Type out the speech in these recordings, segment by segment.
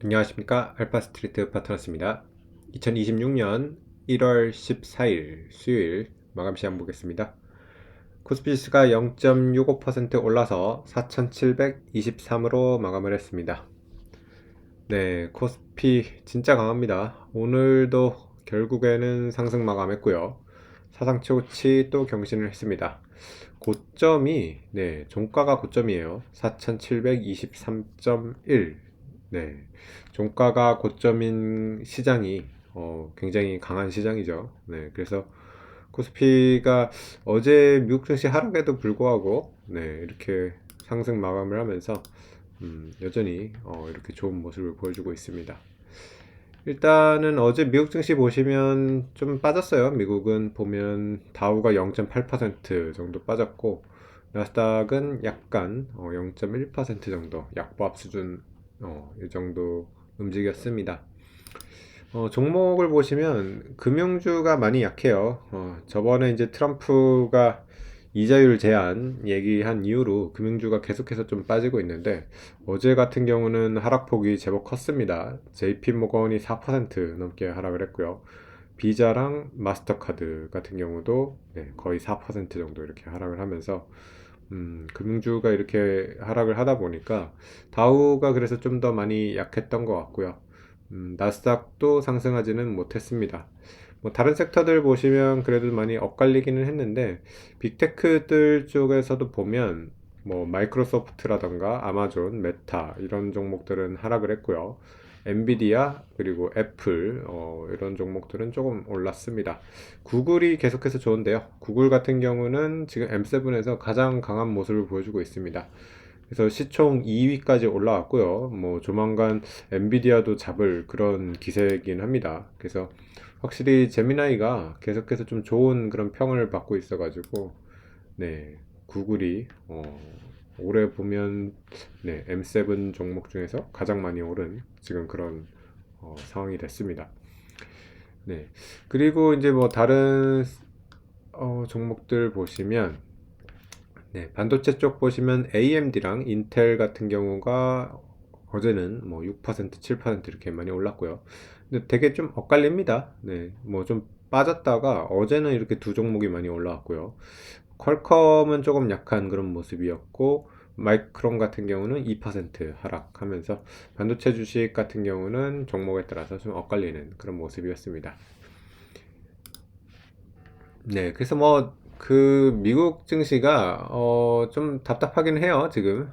안녕하십니까. 알파스트리트 파트너스입니다. 2026년 1월 14일 수요일 마감 시장 보겠습니다. 코스피 지수가 0.65% 올라서 4723으로 마감을 했습니다. 네, 코스피 진짜 강합니다. 오늘도 결국에는 상승 마감했고요. 사상 최고치 또 경신을 했습니다. 고점이 종가가 고점이에요. 4723.1. 네, 종가가 고점인 시장이 굉장히 강한 시장이죠. 네, 그래서 코스피가 어제 미국 증시 하락에도 불구하고 이렇게 상승 마감을 하면서 여전히 이렇게 좋은 모습을 보여주고 있습니다. 일단은 어제 미국 증시 보시면 좀 빠졌어요. 미국은 보면 다우가 0.8% 정도 빠졌고 나스닥은 약간 0.1% 정도 약보합 수준 이 정도 움직였습니다. 종목을 보시면 금융주가 많이 약해요. 저번에 이제 트럼프가 이자율 제한 얘기한 이후로 금융주가 계속해서 좀 빠지고 있는데 어제 같은 경우는 하락폭이 제법 컸습니다. JP모건이 4% 넘게 하락을 했고요. 비자랑 마스터카드 같은 경우도 거의 4% 정도 이렇게 하락을 하면서 금융주가 이렇게 하락을 하다 보니까 다우가 그래서 좀 더 많이 약했던 것 같고요. 나스닥도 상승하지는 못했습니다. 뭐 다른 섹터들 보시면 그래도 많이 엇갈리기는 했는데 빅테크들 쪽에서도 보면 뭐 마이크로소프트라던가 아마존, 메타 이런 종목들은 하락을 했고요. 엔비디아 그리고 애플 이런 종목들은 조금 올랐습니다. 구글이 계속해서 좋은데요. 구글 같은 경우는 지금 M7에서 가장 강한 모습을 보여주고 있습니다. 그래서 시총 2위까지 올라왔고요. 뭐 조만간 엔비디아도 잡을 그런 기세이긴 합니다. 그래서 확실히 제미나이가 계속해서 좀 좋은 그런 평을 받고 있어가지고 구글이 올해 보면 M7 종목 중에서 가장 많이 오른 지금 그런 상황이 됐습니다. 그리고 이제 뭐 다른 종목들 보시면 반도체 쪽 보시면 AMD랑 인텔 같은 경우가 어제는 뭐 6%, 7% 이렇게 많이 올랐고요. 근데 되게 좀 엇갈립니다. 뭐 좀 빠졌다가 어제는 이렇게 두 종목이 많이 올라왔고요. 퀄컴은 조금 약한 그런 모습이었고 마이크론 같은 경우는 2% 하락하면서 반도체 주식 같은 경우는 종목에 따라서 좀 엇갈리는 그런 모습이었습니다. 그래서 뭐 그 미국 증시가 좀 답답하긴 해요. 지금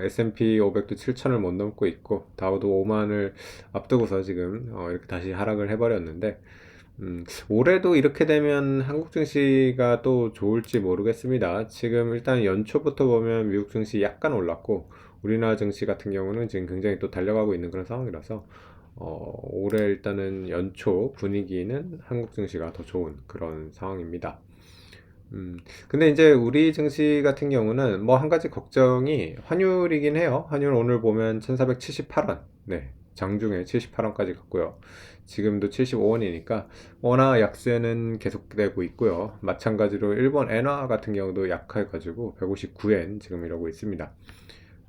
S&P 500도 7천을 못 넘고 있고 다우도 5만을 앞두고서 지금 이렇게 다시 하락을 해버렸는데 올해도 이렇게 되면 한국 증시가 또 좋을지 모르겠습니다. 지금 일단 연초부터 보면 미국 증시 약간 올랐고 우리나라 증시 같은 경우는 지금 굉장히 또 달려가고 있는 그런 상황이라서 올해 일단은 연초 분위기는 한국 증시가 더 좋은 그런 상황입니다. 근데 이제 우리 증시 같은 경우는 뭐 한 가지 걱정이 환율이긴 해요. 환율 오늘 보면 1478원. 장중에 78원까지 갔고요. 지금도 75원이니까 원화 약세는 계속되고 있고요. 마찬가지로 일본 엔화 같은 경우도 약해가지고 159엔 지금 이러고 있습니다.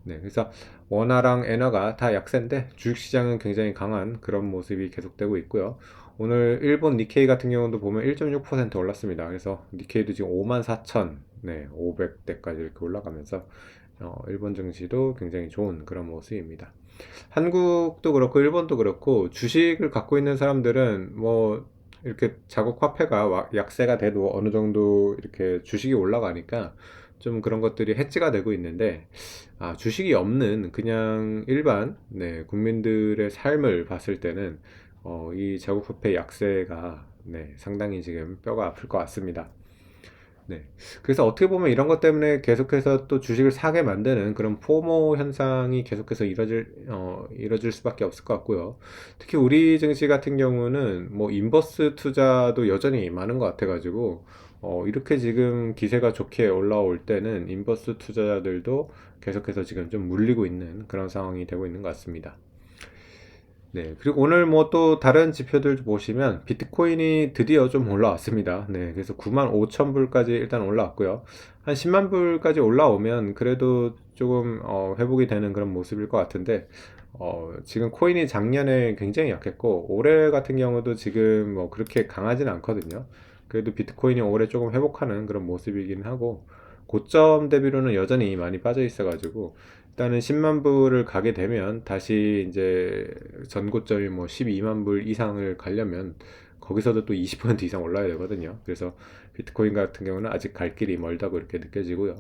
그래서 원화랑 엔화가 다 약세인데 주식시장은 굉장히 강한 그런 모습이 계속되고 있고요. 오늘 일본 니케이 같은 경우도 보면 1.6% 올랐습니다. 그래서 니케이도 지금 54,000, 500대까지 이렇게 올라가면서 일본 증시도 굉장히 좋은 그런 모습입니다. 한국도 그렇고 일본도 그렇고 주식을 갖고 있는 사람들은 뭐 이렇게 자국 화폐가 약세가 돼도 어느 정도 이렇게 주식이 올라가니까 좀 그런 것들이 해지가 되고 있는데 주식이 없는 그냥 일반 국민들의 삶을 봤을 때는 이 자국 화폐 약세가 상당히 지금 뼈가 아플 것 같습니다. 그래서 어떻게 보면 이런 것 때문에 계속해서 또 주식을 사게 만드는 그런 포모 현상이 계속해서 이뤄질 수밖에 없을 것 같고요. 특히 우리 증시 같은 경우는 뭐 인버스 투자도 여전히 많은 것 같아가지고, 이렇게 지금 기세가 좋게 올라올 때는 인버스 투자자들도 계속해서 지금 좀 물리고 있는 그런 상황이 되고 있는 것 같습니다. 그리고 오늘 뭐 또 다른 지표들 보시면 비트코인이 드디어 좀 올라왔습니다. 그래서 9만 5천 불까지 일단 올라왔고요. 한 10만 불까지 올라오면 그래도 조금 회복이 되는 그런 모습일 것 같은데 지금 코인이 작년에 굉장히 약했고 올해 같은 경우도 지금 뭐 그렇게 강하지는 않거든요. 그래도 비트코인이 올해 조금 회복하는 그런 모습이긴 하고 고점 대비로는 여전히 많이 빠져 있어 가지고 일단은 10만 불을 가게 되면 다시 이제 전고점이 뭐 12만 불 이상을 가려면 거기서도 또 20% 이상 올라야 되거든요. 그래서 비트코인 같은 경우는 아직 갈 길이 멀다고 이렇게 느껴지고요.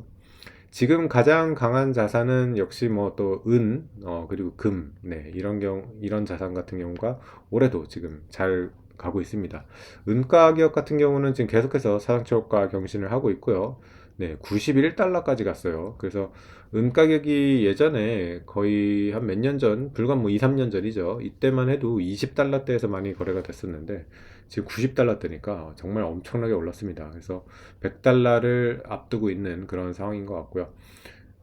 지금 가장 강한 자산은 역시 뭐 또 은, 그리고 금, 네, 이런 자산 같은 경우가 올해도 지금 잘 가고 있습니다. 은 가격 같은 경우는 지금 계속해서 사상초가 경신을 하고 있고요. 네, 91달러까지 갔어요. 그래서 은 가격이 예전에 거의 한 몇 년 전, 불과 뭐 2, 3년 전이죠. 이때만 해도 20달러대에서 많이 거래가 됐었는데 지금 90달러대니까 정말 엄청나게 올랐습니다. 그래서 100달러를 앞두고 있는 그런 상황인 것 같고요.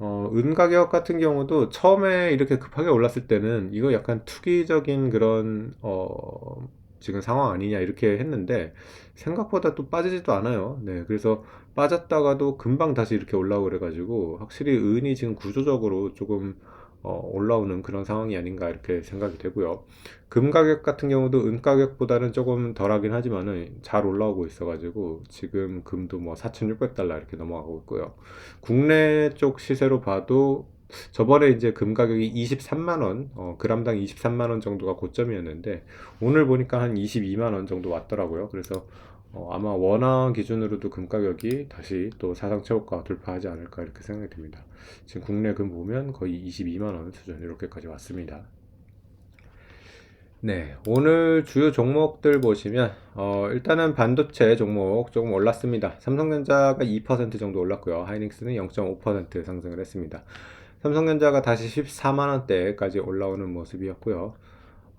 은 가격 같은 경우도 처음에 이렇게 급하게 올랐을 때는 이거 약간 투기적인 그런 지금 상황 아니냐 이렇게 했는데 생각보다 또 빠지지도 않아요. 네, 그래서 빠졌다가도 금방 다시 이렇게 올라오고 그래가지고 확실히 은이 지금 구조적으로 조금 올라오는 그런 상황이 아닌가 이렇게 생각이 되고요. 금 가격 같은 경우도 은 가격보다는 조금 덜하긴 하지만은 잘 올라오고 있어가지고 지금 금도 뭐 4,600달러 이렇게 넘어가고 있고요. 국내 쪽 시세로 봐도 저번에 이제 금 가격이 23만 원, 그람당 23만 원 정도가 고점이었는데 오늘 보니까 한 22만 원 정도 왔더라고요. 그래서 아마 원화 기준으로도 금 가격이 다시 또 사상 최고가 돌파하지 않을까 이렇게 생각이 듭니다. 지금 국내 금 보면 거의 22만 원 수준 이렇게까지 왔습니다. 네, 오늘 주요 종목들 보시면 일단은 반도체 종목 조금 올랐습니다. 삼성전자가 2% 정도 올랐고요. 하이닉스는 0.5% 상승을 했습니다. 삼성전자가 다시 14만 원대까지 올라오는 모습이었고요.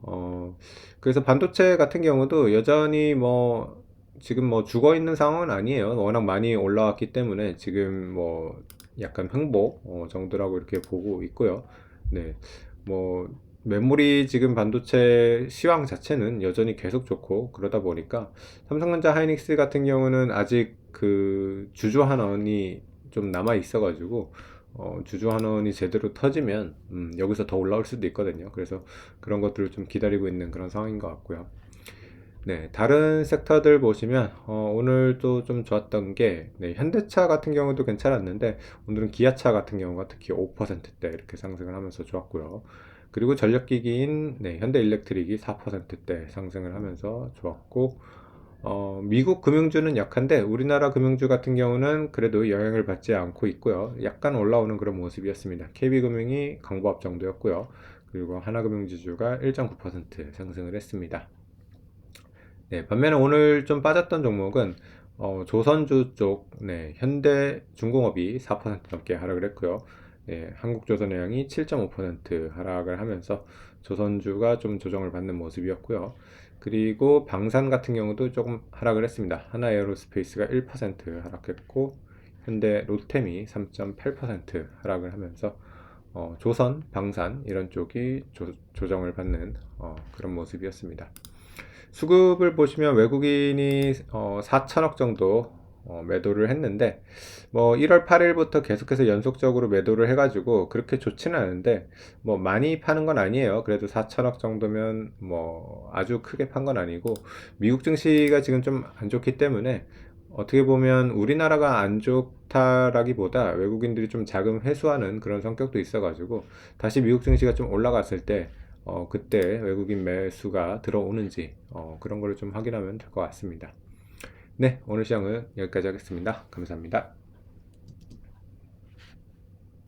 어, 그래서 반도체 같은 경우도 여전히 뭐 지금 뭐 죽어 있는 상황은 아니에요. 워낙 많이 올라왔기 때문에 지금 뭐 약간 횡보 정도라고 이렇게 보고 있고요. 네. 뭐 메모리 지금 반도체 시황 자체는 여전히 계속 좋고 그러다 보니까 삼성전자 하이닉스 같은 경우는 아직 그 주주환원이 좀 남아 있어 가지고 주주환원이 제대로 터지면 여기서 더 올라올 수도 있거든요. 그래서 그런 것들을 좀 기다리고 있는 그런 상황인 것 같고요. 네, 다른 섹터들 보시면 오늘 또 좀 좋았던 게 네, 현대차 같은 경우도 괜찮았는데 오늘은 기아차 같은 경우가 특히 5%대 이렇게 상승을 하면서 좋았고요. 그리고 전력기기인 네, 현대일렉트릭이 4%대 상승을 하면서 좋았고 미국 금융주는 약한데 우리나라 금융주 같은 경우는 그래도 영향을 받지 않고 있고요. 약간 올라오는 그런 모습이었습니다. KB금융이 강보합 정도였고요. 그리고 하나금융지주가 1.9% 상승을 했습니다. 네, 반면에 오늘 좀 빠졌던 종목은 조선주 쪽, 네, 현대중공업이 4% 넘게 하락을 했고요. 네, 한국조선해양이 7.5% 하락을 하면서 조선주가 좀 조정을 받는 모습이었고요. 그리고 방산 같은 경우도 조금 하락을 했습니다. 하나에어로스페이스가 1% 하락했고 현대 로템이 3.8% 하락을 하면서 조선, 방산 이런 쪽이 조정을 받는 그런 모습이었습니다. 수급을 보시면 외국인이 4천억 정도 매도를 했는데 뭐 1월 8일부터 계속해서 연속적으로 매도를 해가지고 그렇게 좋지는 않은데 뭐 많이 파는 건 아니에요. 그래도 4천억 정도면 뭐 아주 크게 판 건 아니고 미국 증시가 지금 좀 안 좋기 때문에 어떻게 보면 우리나라가 안 좋다라기보다 외국인들이 좀 자금 회수하는 그런 성격도 있어가지고 다시 미국 증시가 좀 올라갔을 때 그때 외국인 매수가 들어오는지 그런 거를 좀 확인하면 될 것 같습니다. 네, 오늘 시장은 여기까지 하겠습니다. 감사합니다.